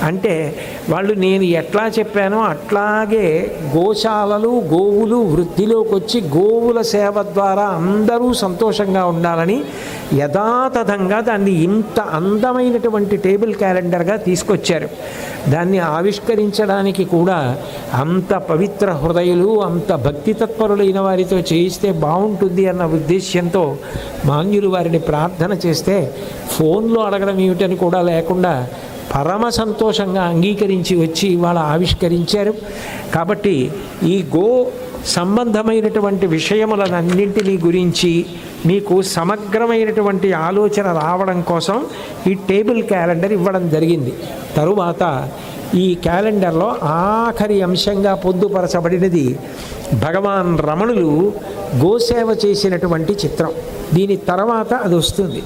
అంటే వాళ్ళు నేను ఎట్లా చెప్పానో అట్లాగే గోశాలలు గోవులు వృద్ధిలోకి వచ్చి గోవుల సేవ ద్వారా అందరూ సంతోషంగా ఉండాలని యథాతథంగా దాన్ని ఇంత అందమైనటువంటి టేబుల్ క్యాలెండర్గా తీసుకొచ్చారు. దాన్ని ఆవిష్కరించడానికి కూడా అంత పవిత్ర హృదయులు, అంత భక్తి తత్పరులైన వారితో చేయిస్తే బాగుంటుంది అన్న ఉద్దేశ్యంతో మాన్యులు వారిని ప్రార్థన చేస్తే ఫోన్లో అడగడం ఏమిటని కూడా లేకుండా పరమ సంతోషంగా అంగీకరించి వచ్చి ఇవాళ ఆవిష్కరించారు. కాబట్టి ఈ గో సంబంధమైనటువంటి విషయములన్నింటినీ గురించి మీకు సమగ్రమైనటువంటి ఆలోచన రావడం కోసం ఈ టేబుల్ క్యాలెండర్ ఇవ్వడం జరిగింది. తరువాత ఈ క్యాలెండర్లో ఆఖరి అంశంగా పొందుపరచబడినది భగవాన్ రమణులు గోసేవ చేసినటువంటి చిత్రం. దీని తర్వాత అది వస్తుంది.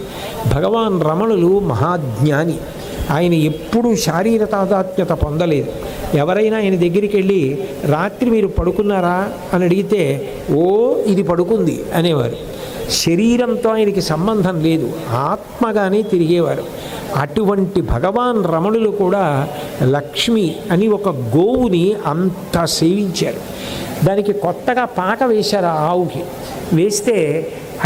భగవాన్ రమణులు మహాజ్ఞాని. ఆయన ఎప్పుడూ శారీర తాదాత్మ్యత పొందలేదు. ఎవరైనా ఆయన దగ్గరికి వెళ్ళి రాత్రి మీరు పడుకున్నారా అని అడిగితే ఓ ఇది పడుకుంది అనేవారు. శరీరంతో ఆయనకి సంబంధం లేదు, ఆత్మగానే తిరిగేవారు. అటువంటి భగవాన్ రమణులు కూడా లక్ష్మి అని ఒక గోవుని అంత సేవించారు. దానికి కొత్తగా పాక వేశారు. ఆ ఆవుకి వేస్తే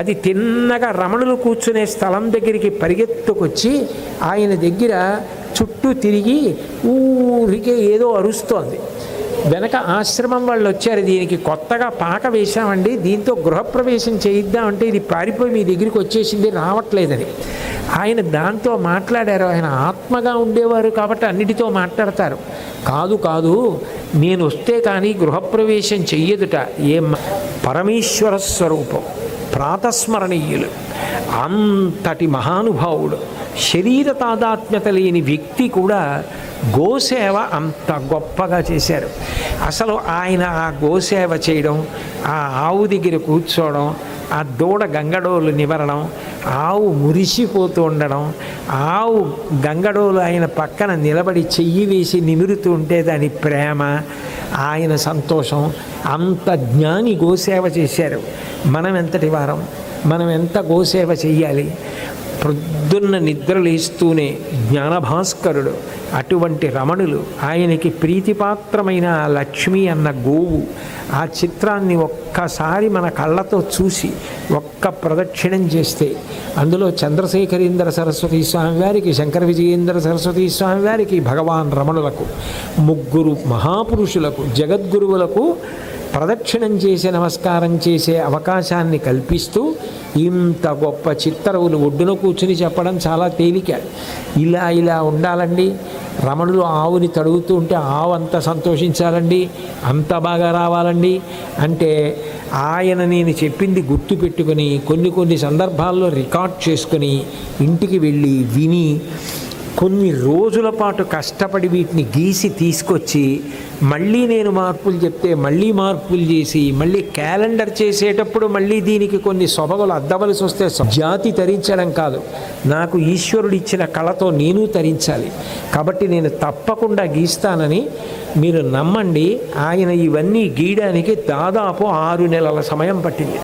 అది తిన్నగా రమణులు కూర్చునే స్థలం దగ్గరికి పరిగెత్తుకొచ్చి ఆయన దగ్గర చుట్టూ తిరిగి ఊరికే ఏదో అరుస్తోంది. వెనక ఆశ్రమం వాళ్ళు వచ్చారు, దీనికి కొత్తగా పాక వేశామండి, దీంతో గృహప్రవేశం చేయిద్దామంటే ఇది పారిపోయి మీ దగ్గరికి వచ్చేసింది, రావట్లేదని. ఆయన దాంతో మాట్లాడారు. ఆయన ఆత్మగా ఉండేవారు కాబట్టి అన్నిటితో మాట్లాడతారు. కాదు కాదు, నేను వస్తే కానీ గృహప్రవేశం చెయ్యదుట. ఏం పరమేశ్వర స్వరూపం, ప్రాతస్మరణీయులు, అంతటి మహానుభావుడు, శరీర తాదాత్మ్యత లేని వ్యక్తి కూడా గోసేవ అంత గొప్పగా చేశారు. అసలు ఆయన ఆ గోసేవ చేయడం, ఆ ఆవు దగ్గర కూర్చోవడం, ఆ దూడ గంగడోలు నివరడం, ఆవు మురిసిపోతూ ఉండడం, ఆవు గంగడోలు ఆయన పక్కన నిలబడి చెయ్యి వేసి నిమురుతూ ఉంటే దాని ప్రేమ, ఆయన సంతోషం, అంత జ్ఞాని గోసేవ చేశారు. మనం ఎంతటి వారం, మనం ఎంత గోసేవ చెయ్యాలి? ప్రొద్దున్న నిద్రలేస్తూనే జ్ఞానభాస్కరుడు అటువంటి రమణులు, ఆయనకి ప్రీతిపాత్రమైన లక్ష్మి అన్న గోవు, ఆ చిత్రాన్ని ఒక్కసారి మన కళ్ళతో చూసి ఒక్క ప్రదక్షిణం చేస్తే అందులో చంద్రశేఖరేంద్ర సరస్వతి స్వామి వారికి, శంకర విజయేంద్ర సరస్వతి స్వామి వారికి, భగవాన్ రమణులకు, ముగ్గురు మహాపురుషులకు, జగద్గురువులకు ప్రదక్షిణం చేసి నమస్కారం చేసే అవకాశాన్ని కల్పిస్తూ ఇంత గొప్ప చిత్తరువులు ఒడ్డున కూర్చుని చెప్పడం చాలా తేలిక. ఇలా ఇలా ఉండాలండి, రమణులు ఆవుని తడుగుతూ ఉంటే ఆవు అంత సంతోషించాలండి, అంత బాగా రావాలండి అంటే ఆయన నేను చెప్పింది గుర్తు పెట్టుకొని కొన్ని సందర్భాల్లో రికార్డ్ చేసుకొని ఇంటికి వెళ్ళి విని కొన్ని రోజుల పాటు కష్టపడి వీటిని గీసి తీసుకొచ్చి మళ్ళీ నేను మార్పులు చెప్తే మళ్ళీ మార్పులు చేసి మళ్ళీ క్యాలెండర్ చేసేటప్పుడు మళ్ళీ దీనికి కొన్ని సొబగలు అద్దవలసి వస్తే జాతి తరించడం కాదు, నాకు ఈశ్వరుడు ఇచ్చిన కళతో నేను తరించాలి. కాబట్టి నేను తప్పకుండా గీస్తానని మీరు నమ్మండి. ఆయన ఇవన్నీ గీయడానికి దాదాపు 6 నెలల సమయం పట్టింది.